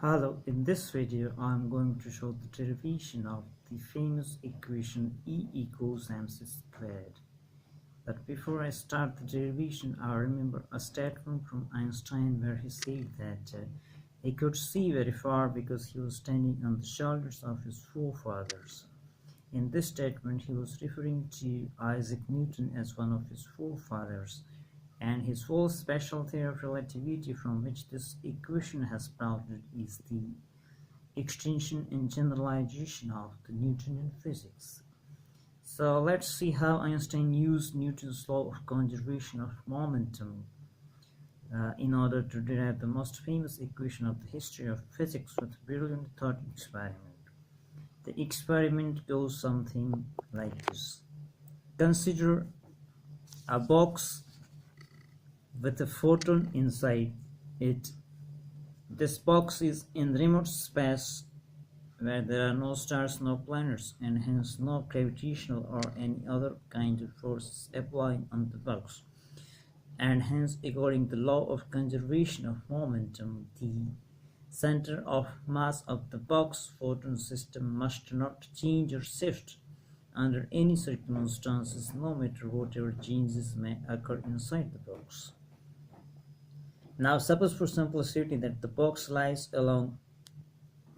Hello, in this video I am going to show the derivation of the famous equation E equals mc squared. But before I start the derivation, I remember a statement from Einstein where he said that he could see very far because he was standing on the shoulders of his forefathers. In this statement, he was referring to Isaac Newton as one of his forefathers, and his whole special theory of relativity from which this equation has sprouted is the extension and generalization of the Newtonian physics. So let's see how Einstein used Newton's law of conservation of momentum in order to derive the most famous equation of the history of physics with a brilliant thought experiment. The experiment goes something like this. Consider a box with a photon inside it. This box is in remote space where there are no stars, no planets, and hence no gravitational or any other kind of forces applying on the box. And hence, according to the law of conservation of momentum, the center of mass of the box photon system must not change or shift under any circumstances, no matter whatever changes may occur inside the box. Now suppose for simplicity that the box lies along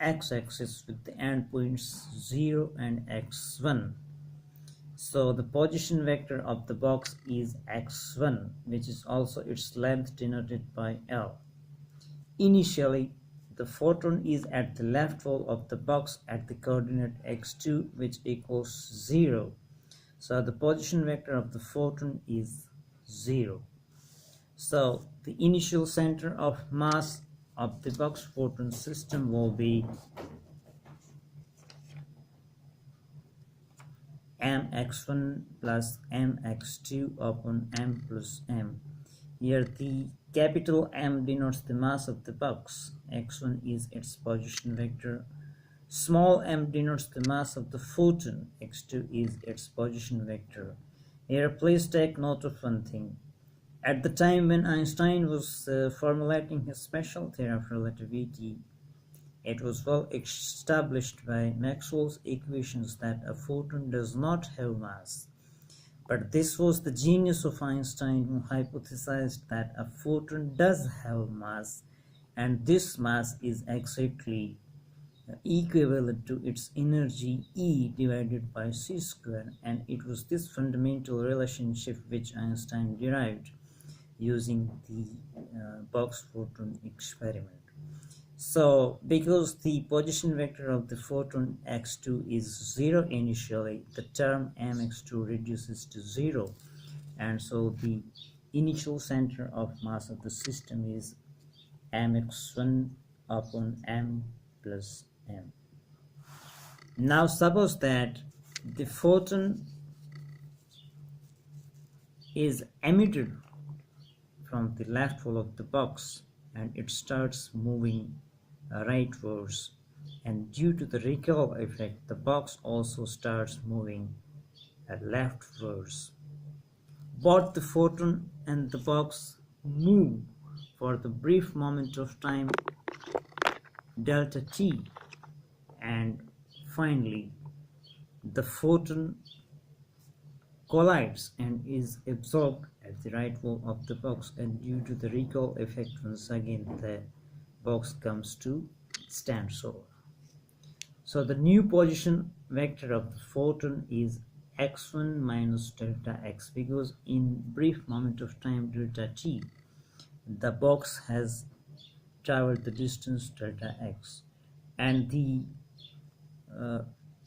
x-axis with the endpoints 0 and x1. So the position vector of the box is x1, which is also its length denoted by L. Initially, the photon is at the left wall of the box at the coordinate x2, which equals 0. So the position vector of the photon is 0. So the initial center of mass of the box photon system will be mx1 plus mx2 upon m plus m. Here the capital M denotes the mass of the box. x1 is its position vector. Small m denotes the mass of the photon. x2 is its position vector. Here please take note of one thing. At the time when Einstein was formulating his special theory of relativity, it was well established by Maxwell's equations that a photon does not have mass. But this was the genius of Einstein, who hypothesized that a photon does have mass, and this mass is exactly equivalent to its energy E divided by c squared, and it was this fundamental relationship which Einstein derived using the box photon experiment. So because the position vector of the photon x2 is 0 initially, the term mx2 reduces to 0, and so the initial center of mass of the system is mx1 upon m plus m. Now suppose that the photon is emitted from the left wall of the box and it starts moving rightwards, and due to the recoil effect the box also starts moving leftwards. Both the photon and the box move for the brief moment of time delta t, and finally the photon collides and is absorbed at the right wall of the box, and due to the recoil effect once again the box comes to standstill. So the new position vector of the photon is x1 minus delta x, because in brief moment of time delta t the box has traveled the distance delta x, and the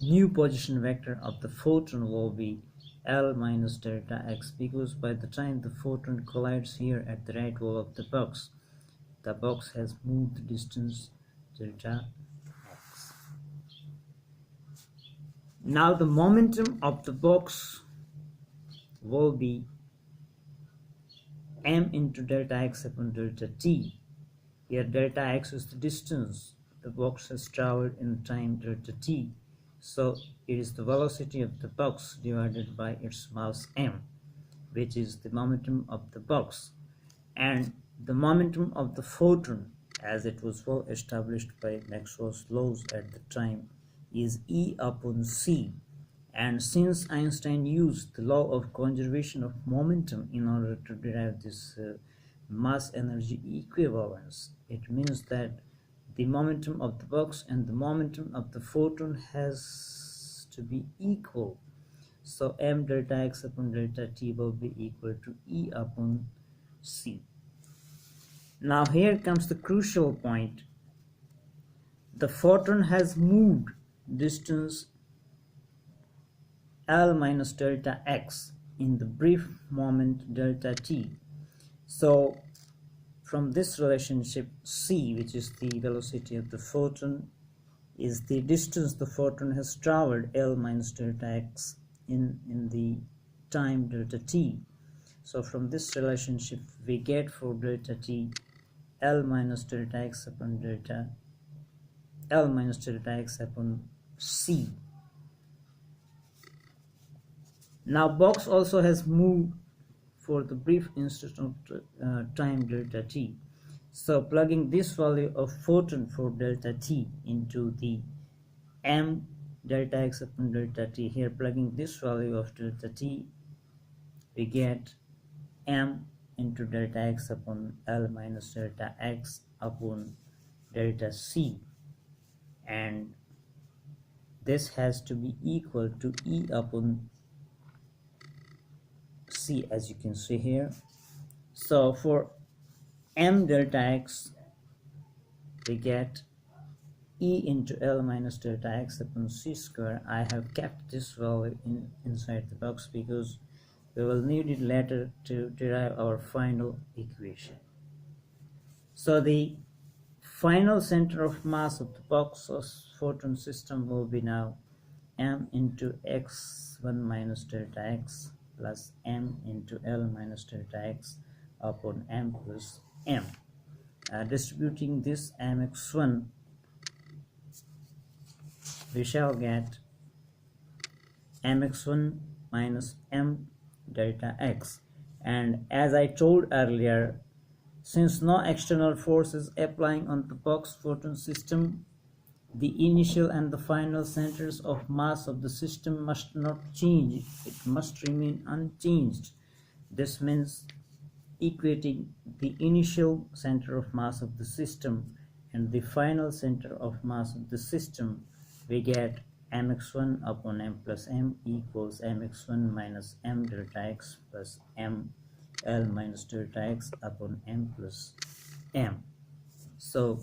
new position vector of the photon will be L minus delta x, because by the time the photon collides here at the right wall of the box has moved the distance delta x. Now the momentum of the box will be m into delta x upon delta t. Here delta x is the distance the box has traveled in time delta t. So it is the velocity of the box divided by its mass m, which is the momentum of the box, and the momentum of the photon as it was well established by Maxwell's laws at the time, is E upon C. And since Einstein used the law of conservation of momentum in order to derive this mass energy equivalence, it means that the momentum of the box and the momentum of the photon has to be equal. So m delta x upon delta t will be equal to E upon C. Now here comes the crucial point. The photon has moved distance L minus delta x in the brief moment delta t. So from this relationship, c, which is the velocity of the photon, is the distance the photon has traveled, L minus delta x, in the time delta t. So from this relationship we get for delta t L minus delta x upon c. Now box also has moved for the brief instant of time delta t. So plugging this value of photon for delta t into the m delta x upon delta t, here plugging this value of delta t, we get m into delta x upon L minus delta x upon delta c, and this has to be equal to E upon C, as you can see here. So for m delta x we get E into L minus delta x upon c square. I have kept this value inside the box because we will need it later to derive our final equation. So the final center of mass of the box of photon system will be now m into x1 minus delta x plus m into L minus delta x upon m plus m. Distributing this mx1, we shall get mx1 minus m delta x. And as I told earlier, since no external force is applying on the box photon system, the initial and the final centers of mass of the system must not change. It must remain unchanged. This means equating the initial center of mass of the system and the final center of mass of the system, we get mx1 upon m plus m equals mx1 minus m delta x plus m L minus delta x upon m plus m. So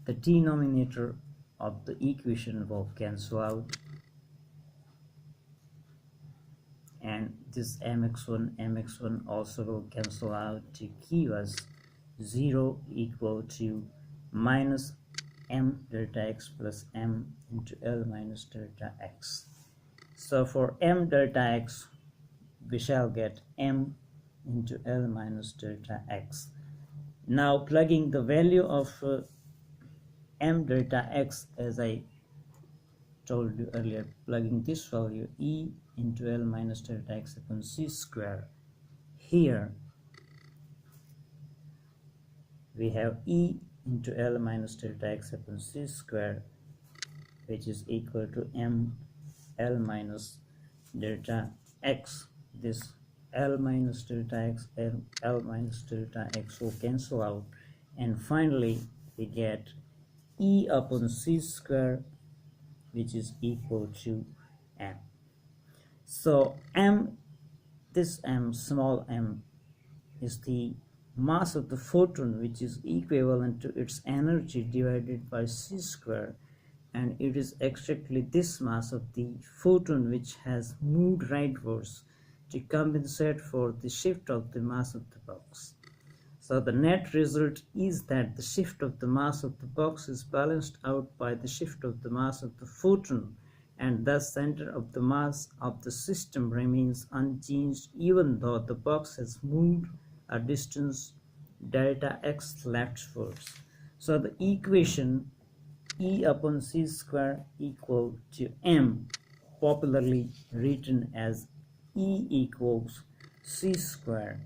the denominator of the equation will cancel out, and this mx1 also will cancel out to give us 0 equal to minus m delta x plus m into L minus delta x. So for m delta x we shall get m into L minus delta x. Now plugging the value of m delta x, as I told you earlier, plugging this value E into L minus delta x upon c square, here we have E into L minus delta x upon c square, which is equal to m L minus delta x. This L minus delta x and L minus delta x will cancel out, and finally we get E upon c square, which is equal to m. So m, this m, small m, is the mass of the photon, which is equivalent to its energy divided by c square, and it is exactly this mass of the photon which has moved rightwards to compensate for the shift of the mass of the box. So the net result is that the shift of the mass of the box is balanced out by the shift of the mass of the photon, and thus center of the mass of the system remains unchanged even though the box has moved a distance delta x leftwards. So the equation E upon c square equal to m, popularly written as E equals c square,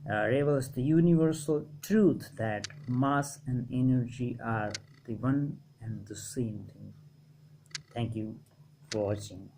reveals the universal truth that mass and energy are the one and the same thing. Thank you for watching.